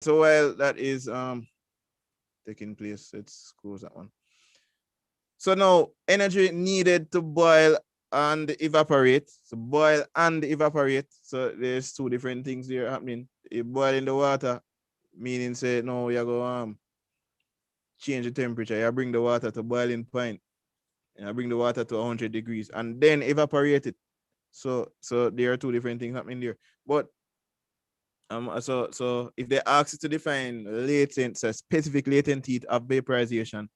So while that is taking place, let's close that one. So now energy needed to boil and evaporate. So boil and evaporate. So there's two different things here happening. You boil in the water, meaning say no, you're going change the temperature. You bring the water to boiling point. You bring the water to 100 degrees and then evaporate it. So there are two different things happening there. But so if they ask you to define latent, so specific latent heat of vaporization,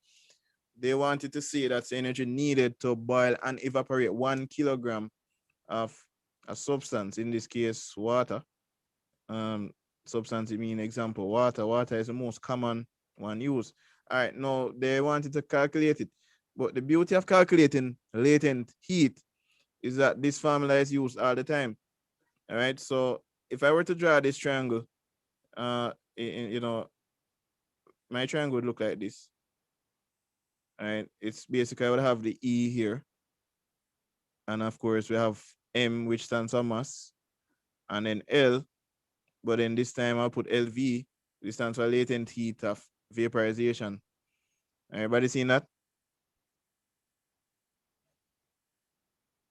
they wanted to say that's energy needed to boil and evaporate 1 kilogram of a substance, in this case, water. Um, Substance, I mean, example, water. Water is the most common one used. All right, now they wanted to calculate it. But the beauty of calculating latent heat is that this formula is used all the time. All right, so if I were to draw this triangle, you know, my triangle would look like this. All right, it's basically I would have the E here, and of course we have M, which stands for mass, and then L, but then this time I'll put LV, which stands for latent heat of vaporization. Everybody seen that?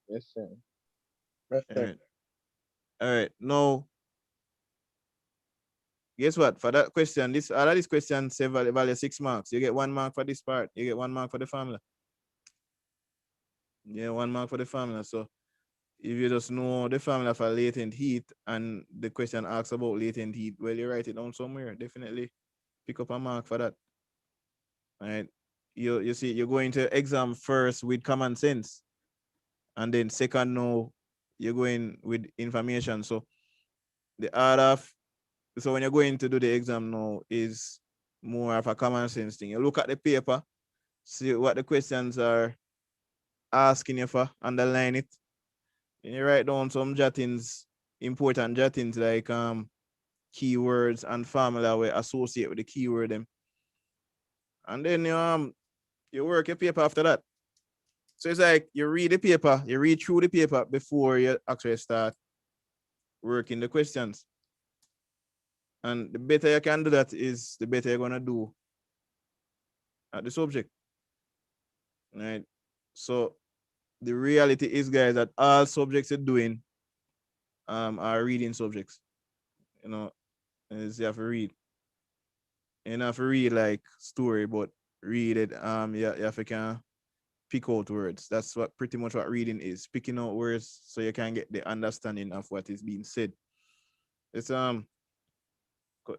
Yes, sir. All Perfect. right. All right. Now, guess what? For that question, this all of these questions say value 6 marks. You get 1 mark for this part. You get 1 mark for the formula. Yeah, 1 mark for the formula. So if you just know the formula for latent heat and the question asks about latent heat, well, you write it down somewhere. Definitely pick up a mark for that. All right. You see, you're going to exam first with common sense, and then second, no, you're going with information. So the order of, so when you're going to do the exam now is more of a common sense thing. You look at the paper, see what the questions are asking you for, underline it, and you write down some jottings, important jottings like keywords and formula we associate with the keyword them. And then you work your paper after that. So it's like you read the paper, you read through the paper before you actually start working the questions. And the better you can do that is the better you're gonna do at the subject. Right. So the reality is, guys, that all subjects you're doing are reading subjects. You know, is you have to read. You don't have to read like story, but read it. You have to can pick out words. That's what pretty much what reading is. Picking out words so you can get the understanding of what is being said. Let's cut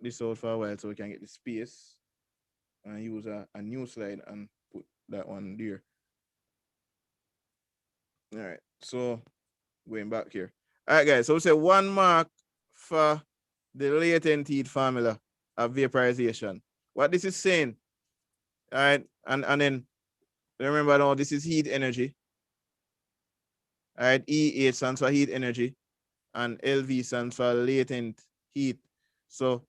this out for a while so we can get the space and use a new slide and put that one there. All right. So going back here. All right, guys. So we say 1 mark for the latent heat formula of vaporization. What this is saying, all right, and then remember now this is heat energy. All right, EH stands for heat energy, and LV stands for latent heat. So,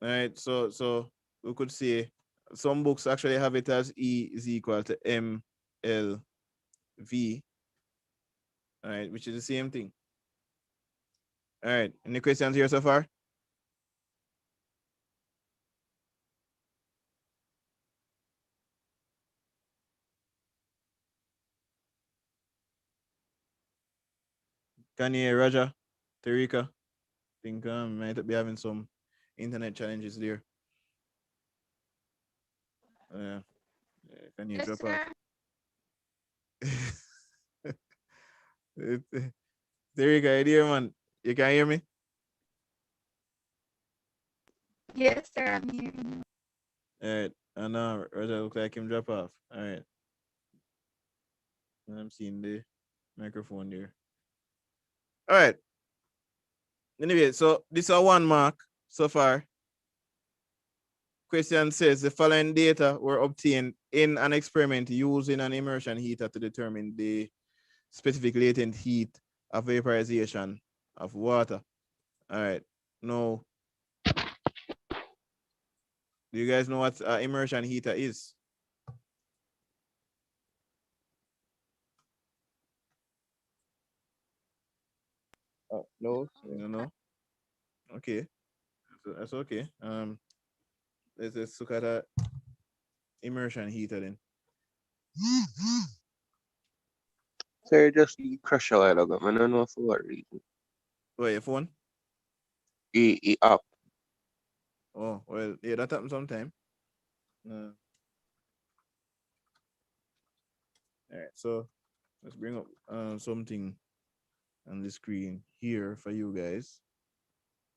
all right, so we could say some books actually have it as E is equal to MLV, all right, which is the same thing. All right, any questions here so far? Kanye, Roger, Tarika? Think might be having some internet challenges there. Uh, can you Yes, drop sir. off? There you go, dear man. You can hear me? Yes, sir. I'm hearing you. All right. And now Roger look like him drop off. All right. I'm seeing the microphone there. All right. Anyway, so this is a 1 mark so far. Question says the following data were obtained in an experiment using an immersion heater to determine the specific latent heat of vaporization of water. All right. Now, do you guys know what immersion heater is? No, sir. You don't know? Okay. That's okay. Let's look at a immersion heater then. Sir, just crush a while ago. I don't know for what reason. Oh, your phone? He up. Oh, well, yeah, that happens sometime. All right, so let's bring up something on the screen here for you guys.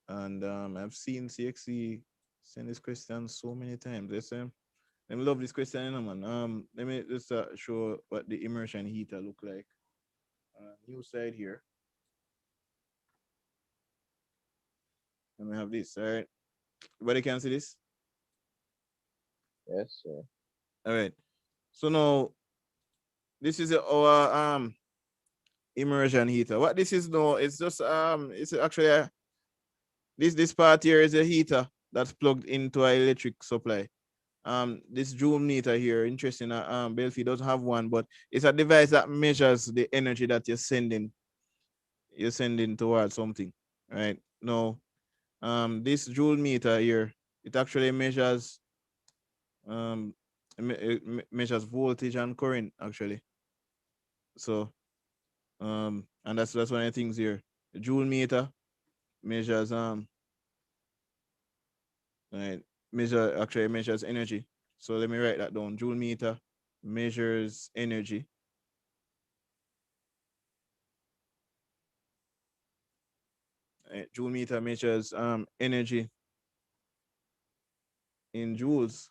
And I've seen CXC send this question so many times. Let me love this question, you know, man. Let me just show what the immersion heater look like. New side here. Let me have this. All right, everybody can see this. Yes, sir. All right. So now this is our immersion heater. What this is now, it's just it's actually this part here is a heater that's plugged into an electric supply. This joule meter here, interesting. Belfi doesn't have one, but it's a device that measures the energy that you're sending towards something, right? Now, this joule meter here, it actually measures um measures voltage and current actually. So and that's one of the things here. The joule meter measures right, actually measures energy. So let me write that down. Joule meter measures energy. Right? Joule meter measures energy in joules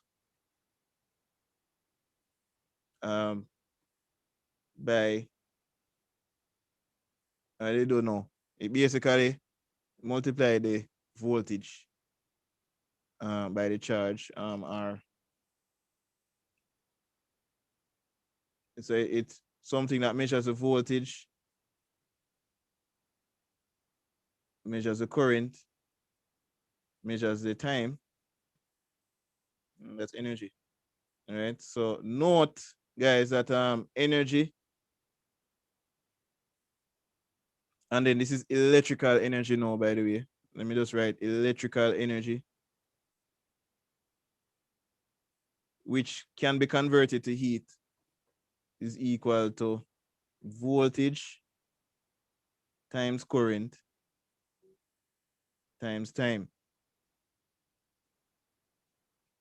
um by I don't know. It basically multiply the voltage by the charge or it's something that measures the voltage, measures the current, measures the time. That's energy. All right. So note, guys, that energy, and then this is electrical energy now, by the way. Let me just write electrical energy, which can be converted to heat, is equal to voltage times current times time.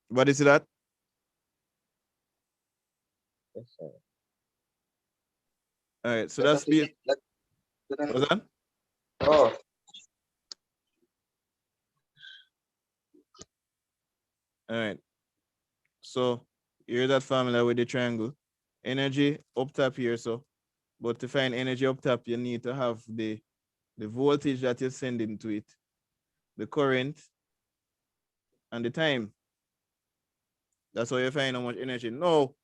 What is that? Yes, sir. All right. So Let that's us see. what's that? Oh, All right. So here's that formula with the triangle. Energy up top here. So, but to find energy up top, you need to have the voltage that you're sending to it, the current, and the time. That's how you find how much energy. Now,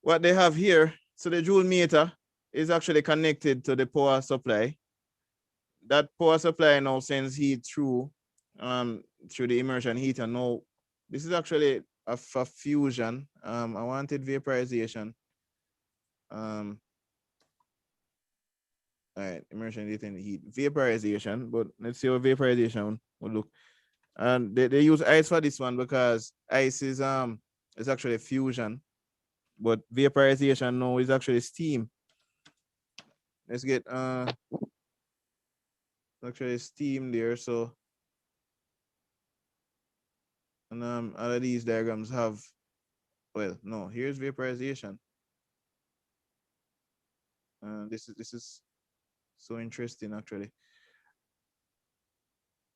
what they have here, so the joule meter is actually connected to the power supply. That power supply now sends heat through the immersion heater. Now, this is actually a fusion. I wanted vaporization. Um, all right, immersion heat and heat vaporization, but let's see how vaporization will look. And they use ice for this one because ice is actually fusion, but vaporization now is actually steam. Let's get actually steam there. So and all of these diagrams have, well, no, here's vaporization. This is so interesting actually.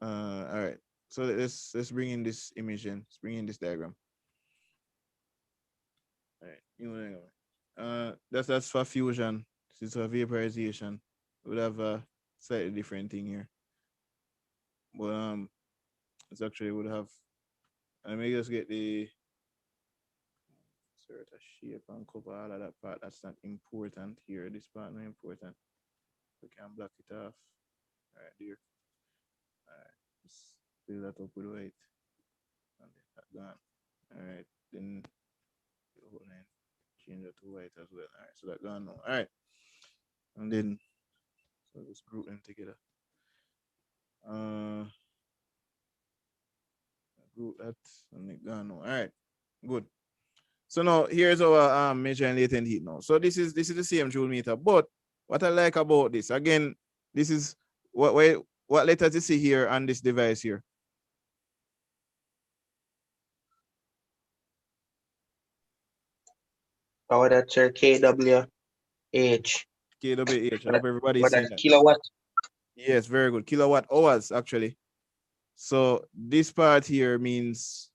All right. So let's bring in this image in. Let's bring in this diagram. All right. That's for fusion. This is for vaporization. We would have a slightly different thing here. But it's actually would have. I may just get the sort of shape and cover all of that part. That's not important here. This part not important. We can block it off. All right, there. All right. Just fill that up with white. And then that gone. All right. Then change that to white as well. All right. So that gone now. All right. And then so just group them together. Uh do that. All right, good. So now here's our measuring latent heat now. So this is the same joule meter, but what I like about this, again, this is what letters you see here on this device here. Oh, that's your KWH. kWh. I hope everybody's What seeing that's that. kilowatt? Yes, very good. Kilowatt hours actually. So this part here means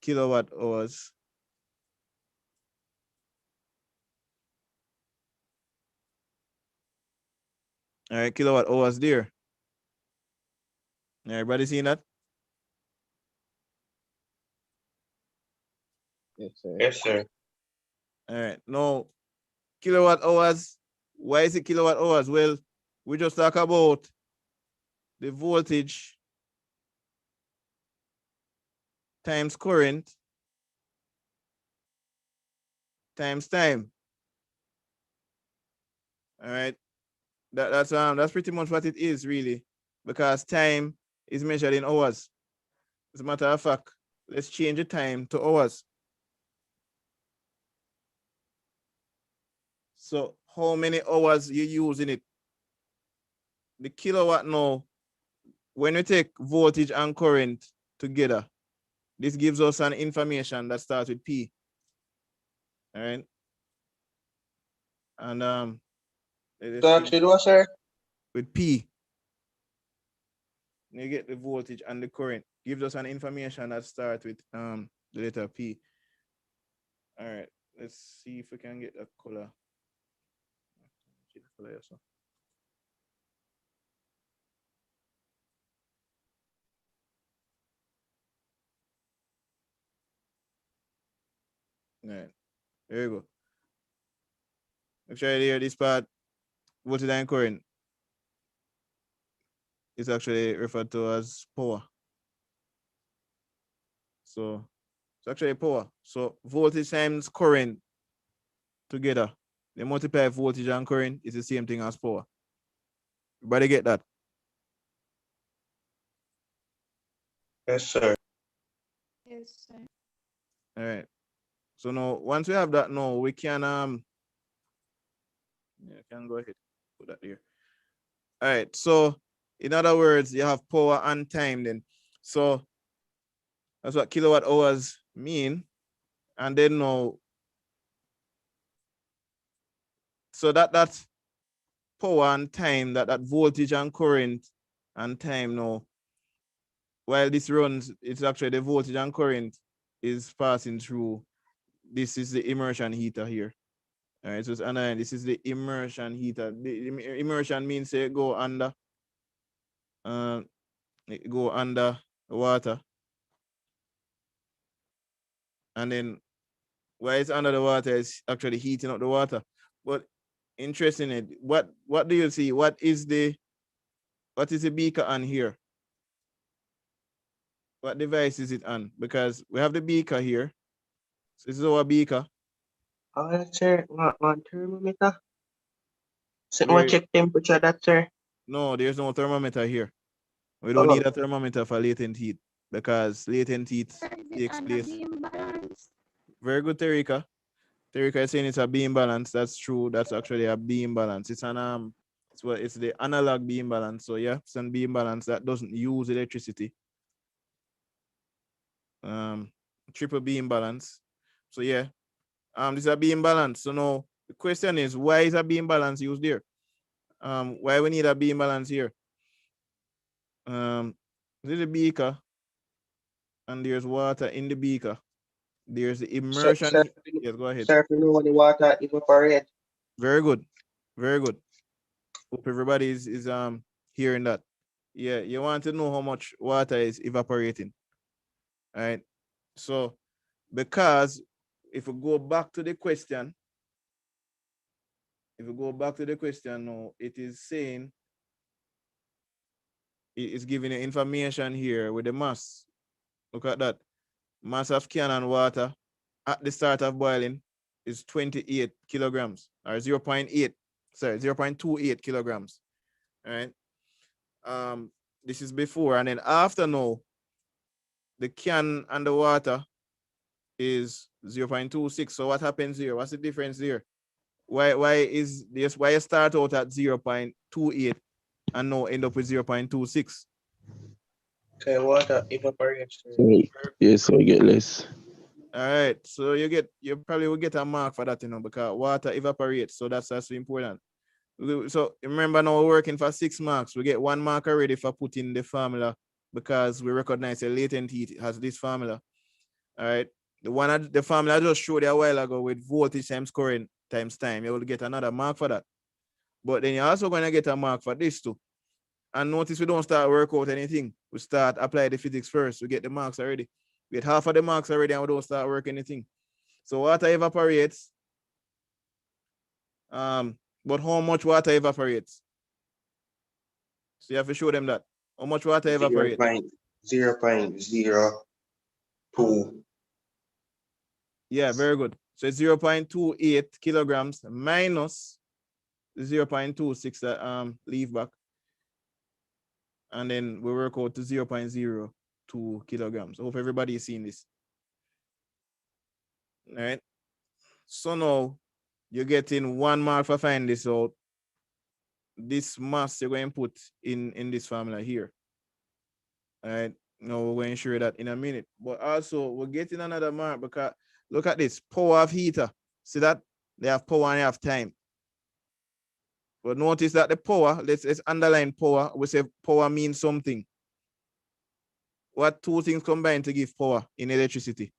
kilowatt hours. All right, kilowatt hours there. Everybody seeing that? Yes, sir. Yes, sir. All right. Now, kilowatt hours. Why is it kilowatt hours? Well, we just talk about the voltage times current times time. All right. That's pretty much what it is really, because time is measured in hours. As a matter of fact, let's change the time to hours. So how many hours you use in it? The kilowatt now, when we take voltage and current together, this gives us an information that starts with P. All right. And That's it, was, sir. with P, you get the voltage and the current. Gives us an information that starts with the letter P. All right, let's see if we can get a color. All right, there you go. Actually, here, this part, voltage and current, is actually referred to as power. So it's actually power. So voltage times current together, they multiply voltage and current is the same thing as power. Everybody get that? Yes, sir. Yes, sir. All right. So now, once we have that, now we can can go ahead, put that there. All right. So in other words, you have power and time then. So that's what kilowatt hours mean. And then now, so that's power and time, that voltage and current and time now. While this runs, it's actually the voltage and current is passing through. This is the immersion heater here. All right, so it's anion. This is the immersion heater. The immersion means it go under, the water, and then while it's under the water, it's actually heating up the water. But interesting, what do you see? What is the beaker on here? What device is it on? Because we have the beaker here. So this is our beaker. Oh, that's sir. One thermometer. So There, no check temperature, that sir. no, there's no thermometer here. We don't Oh, need a thermometer for latent heat because latent heat Sir, is it takes on the place. beam balance? Very good, Terika. Terika is saying it's a beam balance. That's true. That's actually a beam balance. It's an it's the analog beam balance. So yeah, it's a beam balance that doesn't use electricity. Triple beam balance. So yeah, this is a beam balance. So now the question is, why is a beam balance used there? Why we need a beam balance here? This is a beaker, and there's water in the beaker. There's the sir, immersion. sir, Yes, go ahead. sir, if you know when the water evaporate. Very good. Very good. Hope everybody is hearing that. Yeah, you want to know how much water is evaporating. All right. So because if we go back to the question, now, it is saying it is giving you information here with the mass. Look at that. Mass of can and water at the start of boiling is 28 kilograms or 0.8, sorry, 0.28 kilograms. All right. This is before, and then after now, the can and the water is 0.26. So what happens here? What's the difference there? Why is this? Why you start out at 0.28 and now end up with 0.26? Okay, water evaporates, sir. So, yeah, so we get less. All right, so you probably will get a mark for that, because water evaporates. So that's important. So remember now we're working for 6 marks. We get 1 mark already for putting the formula because we recognize a latent heat has this formula. All right. The formula I just showed you a while ago with voltage times current times time. You will get another mark for that. But then you're also going to get a mark for this too. And notice we don't start work out anything. We start apply the physics first. We get the marks already. We get half of the marks already and we don't start work anything. So water evaporates. But how much water evaporates? So you have to show them that. How much water evaporates? 0.002. Yeah, very good. So it's 0.28 kilograms minus 0.26 that leave back. And then we work out to 0.02 kilograms. I hope everybody is seeing this. All right. So now you're getting 1 mark for finding this out. This mass you're going to put in this formula here. All right. Now we're going to show that in a minute. But also we're getting another mark because look at this power of heater. See that? They have power and they have time. But notice that the power, let's underline power. We say power means something. What 2 things combine to give power in electricity?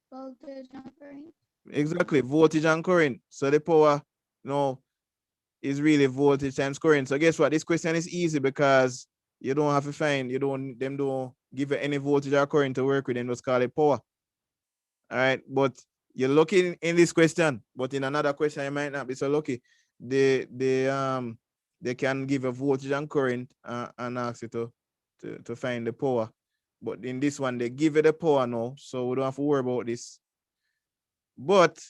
Voltage and current. Exactly, voltage and current. So the power, is really voltage times current. So guess what? This question is easy because you don't have to find, them don't give you any voltage or current to work with, them just call it power. All right, but you're lucky in this question, but in another question you might not be so lucky. They can give a voltage and current and ask you to find the power. But in this one, they give you the power now, so we don't have to worry about this. But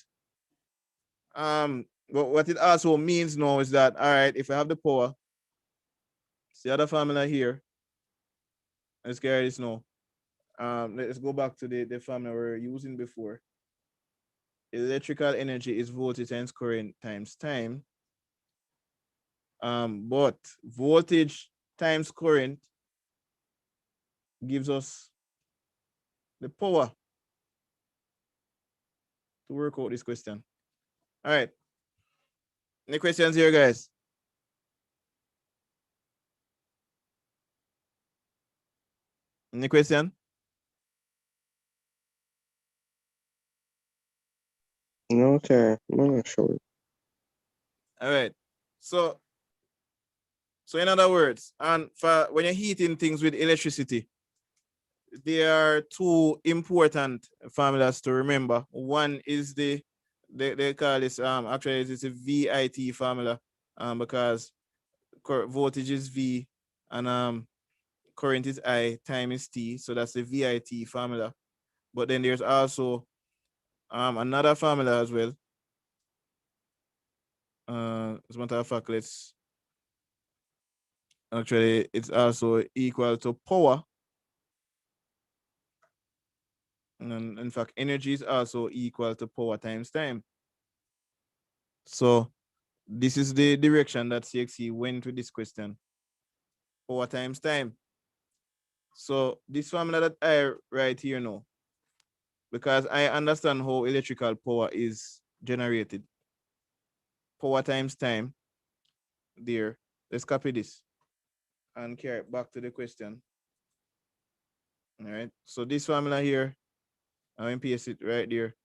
what it also means now is that, all right, if I have the power, see other formula here. Let's carry this now. Let's go back to the formula we were using before. Electrical energy is voltage times current times time. But voltage times current gives us the power to work out this question. All right. Any questions here, guys? Any question? No, sir. I'm not sure. All right. So in other words, and for when you're heating things with electricity, there are 2 important formulas to remember. One is they call this actually it's a VIT formula because voltage is V and current is I, time is T, so that's the VIT formula. But then there's also another formula as well. As a matter of fact, it's also equal to power. And in fact, energy is also equal to power times time. So this is the direction that CXC went with this question. Power times time. So this formula that I write here now, because I understand how electrical power is generated. Power times time. There. Let's copy this and carry it back to the question. All right. So this formula here, I'm paste it right there.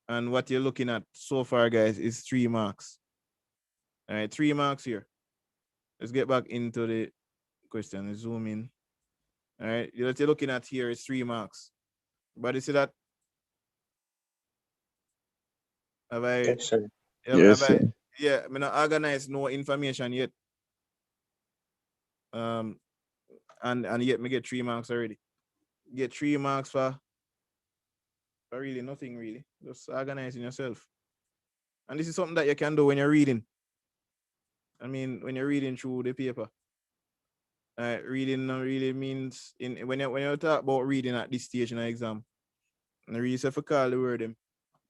And what you're looking at so far, guys, is 3 marks. All right, 3 marks here. Let's get back into the question. Let's zoom in. All right, what you're looking at here is 3 marks. But you see that? Have I? Yes, sir. Yes, Have I? sir. Yeah, I mean, I organize no information yet. And yet me get 3 marks already. Get 3 marks for really nothing really. Just organizing yourself. And this is something that you can do when you're reading. I mean, when you're reading through the paper, reading really means when you talk about reading at this stage in an exam, and really say for call the word them,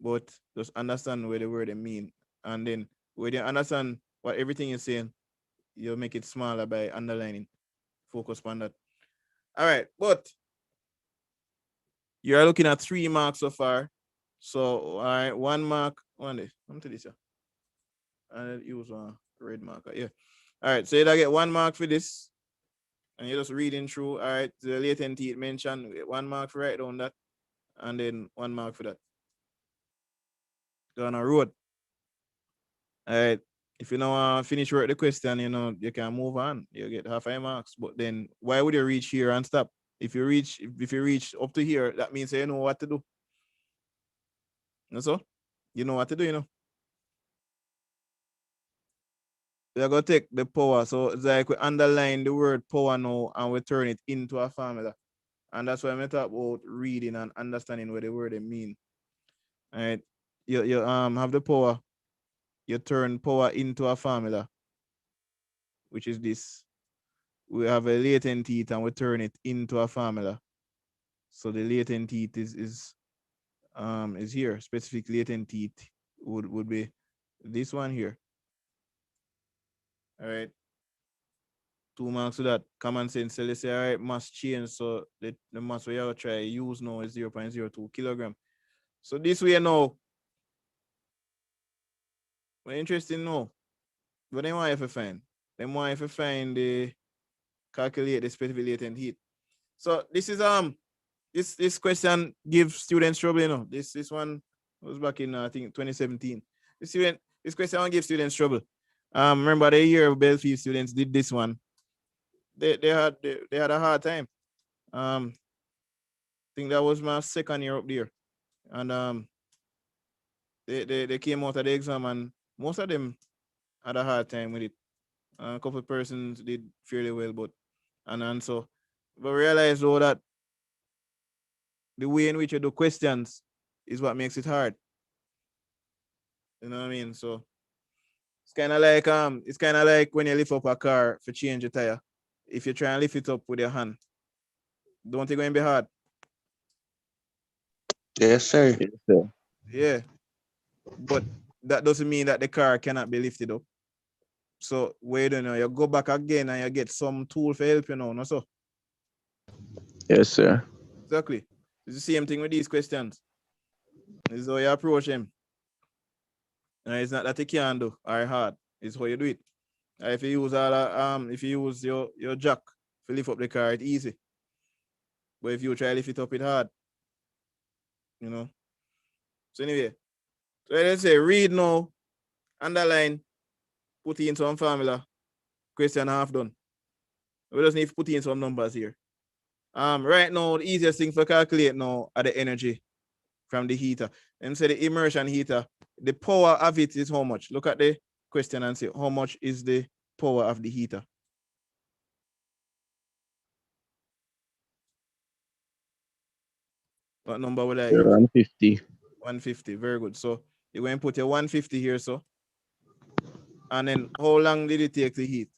but just understand where the word them mean, and then when you understand what everything is saying, you make it smaller by underlining. Focus on that. All right, but you're looking at 3 marks so far. So all right, 1 mark. One day, come to this. I use a red marker. Yeah. All right. So you get 1 mark for this, and you're just reading through. All right. The latent heat mentioned 1 mark for write down that, and then 1 mark for that. Go on a road. All right. If you know finish work the question, you can move on. You get half a marks. But then why would you reach here and stop? If you reach up to here, that means you know what to do. So you know what to do. We're going to take the power. So it's like we underline the word power now and we turn it into a formula. And that's why I talk about reading and understanding what the word they mean. All right. You have the power. You turn power into a formula, which is this. We have a latent heat and we turn it into a formula. So the latent heat is here. Specific latent heat would be this one here. All right. 2 marks to that. Common sense. So let's say, all right, mass change. So the mass we have try use now is 0.02 kilogram. So this way now, we're interested now. But then why if you find? Then why if you find the calculate the specific latent heat? So this is this question gives students trouble, This one was back in I think 2017. This question one gives students trouble. Remember the year Belfield students did this one. They had a hard time. I think that was my second year up there. And they came out of the exam and most of them had a hard time with it. A couple of persons did fairly well, but realize though that the way in which you do questions is what makes it hard. You know what I mean? So it's kind of like when you lift up a car for change a tire. If you try and lift it up with your hand, don't it going to be hard? Yes, sir. Yes, sir. Yeah. But that doesn't mean that the car cannot be lifted up. So wait, you go back again and you get some tool for help, no? So Yes, sir. exactly. It's the same thing with these questions. This is how you approach them. And it's not that you can do or hard. It's how you do it. If you use if you use your jack to lift up the car, it's easy. But if you try to lift it up, it's hard. So anyway, so let's say read now, underline, put in some formula, question half done. We just need to put in some numbers here. Right now, the easiest thing for calculate now are the energy from the heater. And say the immersion heater, the power of it is how much? Look at the question and say how much is the power of the heater? What number would I use? 150. 150. Very good. So you're going to put your 150 here, so. And then how long did it take to heat?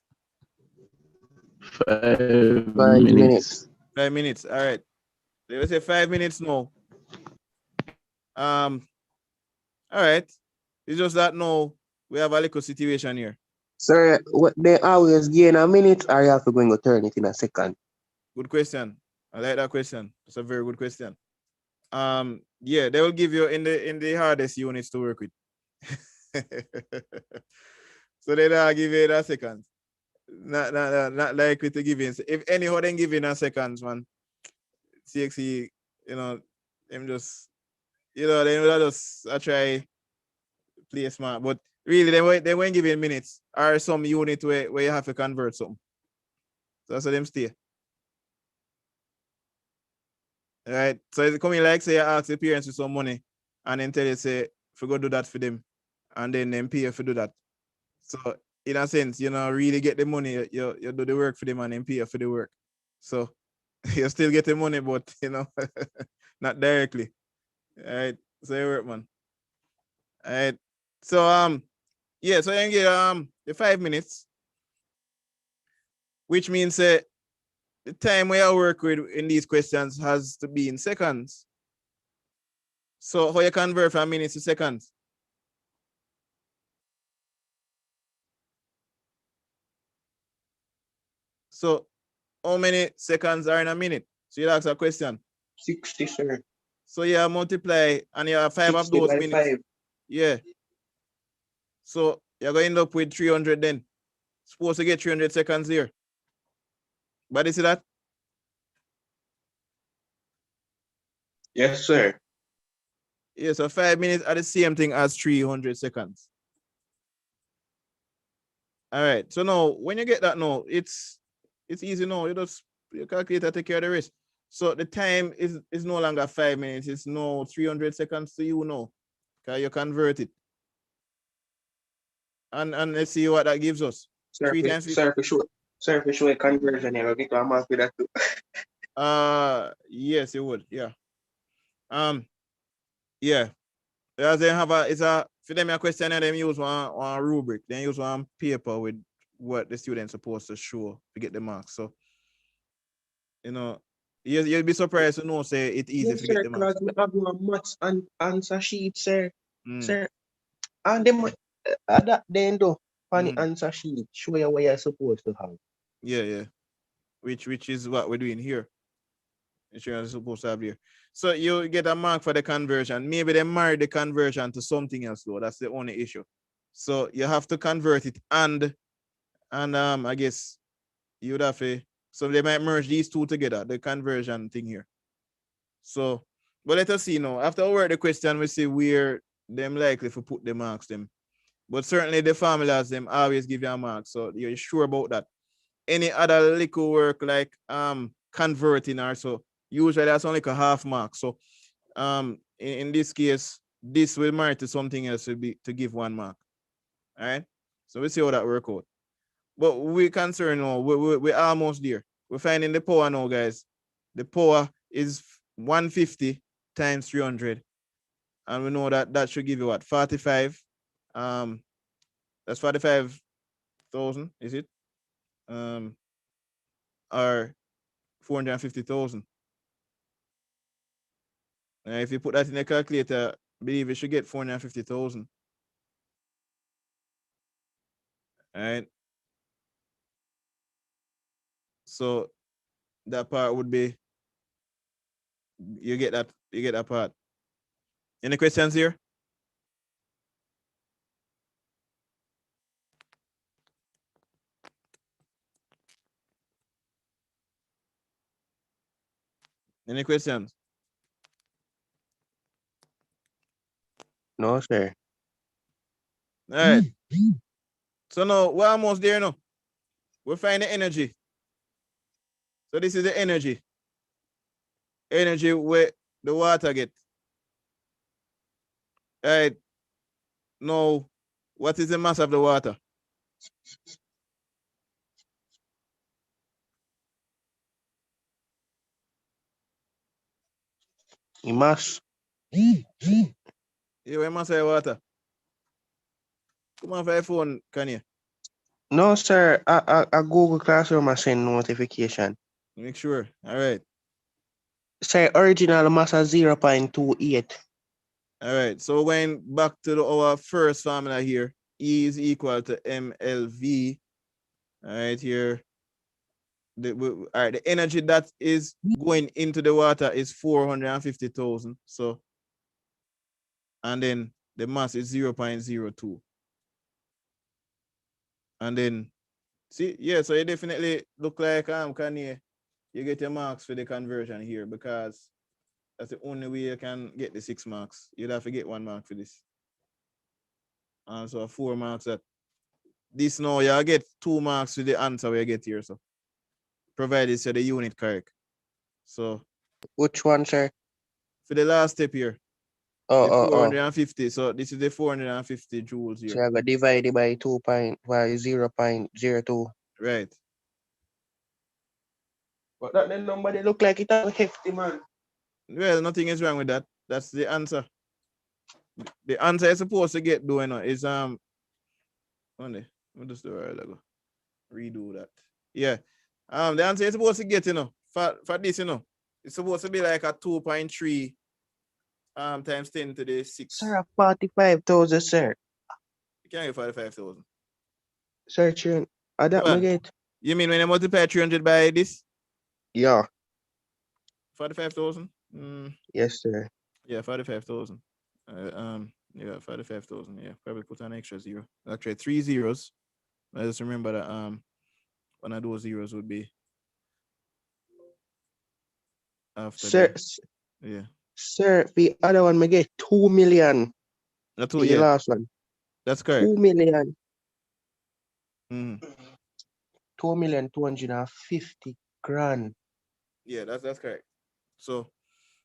5 5 minutes. minutes. 5 minutes. All right. Let's say 5 minutes now. All right. It's just that now we have a little situation here. Sir, what they always gain a minute or you have to go and go turn it in a second? Good question. I like that question. It's a very good question. Yeah, they will give you in the hardest units to work with. So they don't give you that seconds. Not likely to give in. If anyhow then give in a seconds, man. CXE, them just they will just try play smart. But really they won't give in minutes or some unit where you have to convert something. So that's how them stay. All right. So it's coming like say you ask your parents for some money and then tell you say if you go do that for them and then them pay you for do that. So in a sense, really get the money, you do the work for them and then pay you for the work. So you still get the money, but not directly. All right. So you work, man. All right. So Yeah, so you get the 5 minutes, which means the time where I work with in these questions has to be in seconds. So how you convert from minutes to seconds? So how many seconds are in a minute? So you ask a question. 60, sir. So you multiply and you have 5 of 60 those by minutes. 5. Yeah. So you're going to end up with 300 then. Supposed to get 300 seconds here. But you see that? Yes, sir. Yeah, so 5 minutes are the same thing as 300 seconds. All right. So now when you get that now, it's easy now. You just your calculator take care of the rest. So the time is no longer 5 minutes, it's now 300 seconds to you now. Because you convert it. And let's see what that gives us. Sir, 3 times sir, for sure. Sir, for sure, conversion here. I'll get to a mark with that too. yes, it would. Yeah. Yeah. As they have it's a for them a question and them use one rubric. Then use one paper with what the student's supposed to show to get the marks. So you know, you'll be surprised to know say it's easy Yes, to get sir, the marks. because we have one maths and answer sheet, sir. Mm, Sir, and them that then though, on the mm. answer sheet, show you what you're supposed to have. Yeah, yeah. Which is what we're doing here. Which you're supposed to have here. So you get a mark for the conversion. Maybe they marry the conversion to something else though. That's the only issue. So you have to convert it and I guess you'd have to, so they might merge these two together, the conversion thing here. So, but let us see now. After I work the question, we see where them likely to put the marks them. But certainly the formulas them always give you a mark. So you're sure about that. Any other little work like converting or so, usually that's only like a half mark. So in this case, this will mark to something else to give 1 mark. All right. So we see how that work out. But we're concerned now. We're almost there. We're finding the power now, guys. The power is 150 times 300. And we know that that should give you what? 45. That's 45,000, is it? Or 450,000. If you put that in the calculator, I believe you should get 450,000. All right. So that part would be, you get that part. Any questions here? Any questions? No, sir. All right. So now we're almost there now. We find the energy. So this is the energy. Energy where the water get. All right. Now, what is the mass of the water? You must. Yeah, what mass of the water? Come on for your phone, can you? No, sir. A Google Classroom I send notification. Make sure. All right. Sir, original mass is 0.28. All right. So going back to our first formula here, E is equal to MLV. All right, here. All right, the energy that is going into the water is 450,000. So, and then the mass is 0.02. And then, see, yeah, so you definitely look like Kanye, you get your marks for the conversion here because that's the only way you can get the 6 marks. You'd have to get 1 mark for this. And so 4 marks that this now you get 2 marks for the answer we get here. So provided so the unit correct. So Which one, sir? for the last step here, Oh, the oh, oh. 450. So this is the 450 joules So here. I got divided by 0.02. Right. But that the number they look like it a hefty, man. Well, nothing is wrong with that. That's the answer. The answer you're supposed to get doing is Monday. We'll just do it right ago. Redo that. Yeah. The answer is supposed to get, for this, it's supposed to be like a 2.3 times 10 to the 6. Sir, 45,000, sir. You can't get 45,000. Sir, tune. That Well, me get. you mean when you multiply 300 by this? Yeah. 45,000? Yes, sir. Yeah, 45,000. Yeah, 45,000. Yeah, probably put an extra zero. Actually, 3 zeros. I just remember that one of those zeros would be after Sir, yeah. sir, the other one me get 2 million. That's all, The yeah. last one. That's correct. 2 million. Mm-hmm. 2,250,000. Yeah, that's correct. So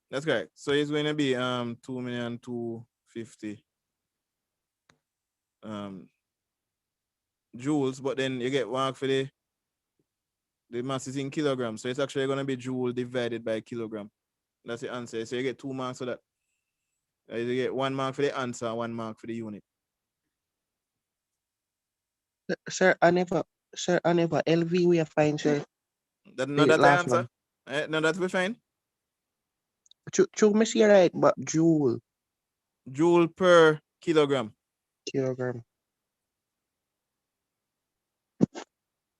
that's correct. So it's going to be 2,250,000 joules, but then you get one for the mass is in kilograms. So it's actually going to be joule divided by kilogram. That's the answer. So you get 2 marks for that. You get 1 mark for the answer, 1 mark for the unit. Sir, I never LV we are fine, sir. No, The that's the last answer. one. No, that's be fine. True, me see right, but joule. Joule per kilogram. Kilogram.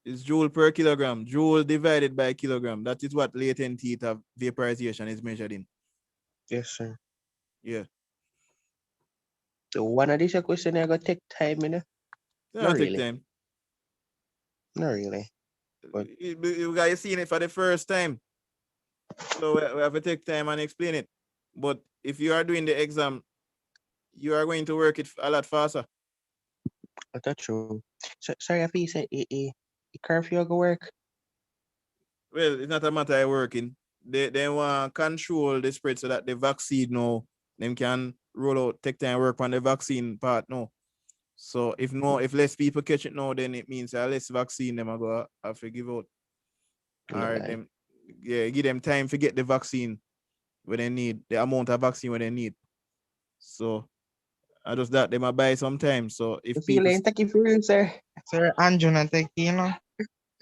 It's joule per kilogram. Joule divided by kilogram. That is what latent heat of vaporization is measured in. Yes, sir. Yeah. So one of these questions I gotta take time, Not Not take really. time. Not really. But You guys seen it for the first time. So we have to take time and explain it. But if you are doing the exam, you are going to work it a lot faster. that's true. So, sorry, if you say curfew go work. Well, it's not a matter of working. They want to control the spread so that the vaccine now, them can roll out, take time work on the vaccine part now. So if less people catch it now, then it means less vaccine them are going to have to give out. Or Right. them, yeah, give them time to get the vaccine when they need, the amount of vaccine when they need. So I just that they might buy sometime. So if You people feeling taking for real, sir? Sir Andrew na take, you know.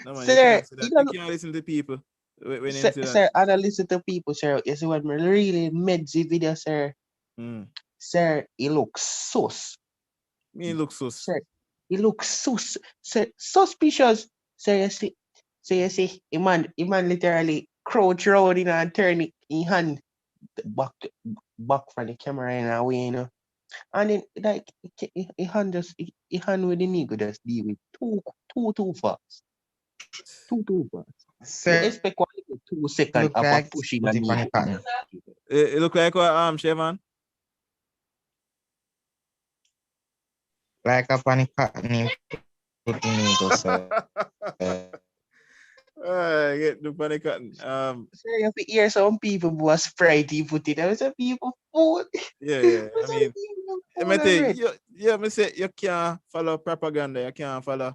no man, you Sir, can't say you that. You know, can't listen to people when sir, them say that. sir, I don't listen to people, sir. You see what me really made the video, sir. Sir, he looks sus. Me look sus. Sir, he looks sus. Sir, suspicious. Sir, you see. So you see, a man literally crouch round and turn it in hand back from the camera in a way, And then like he hand with the nigga just deal with too fast. Too fast. Me Sir, expect 2 seconds look of a like pushing put and it on the knee. cotton. It look like what Chevron? Like up on the cotton, him put in it, sir. Get the funny cotton. Sir, you have to hear some people who are Sprite he put it. There was some people fool. Yeah. I Some mean, people I fool tell already. you, me say you can't follow propaganda. You can't follow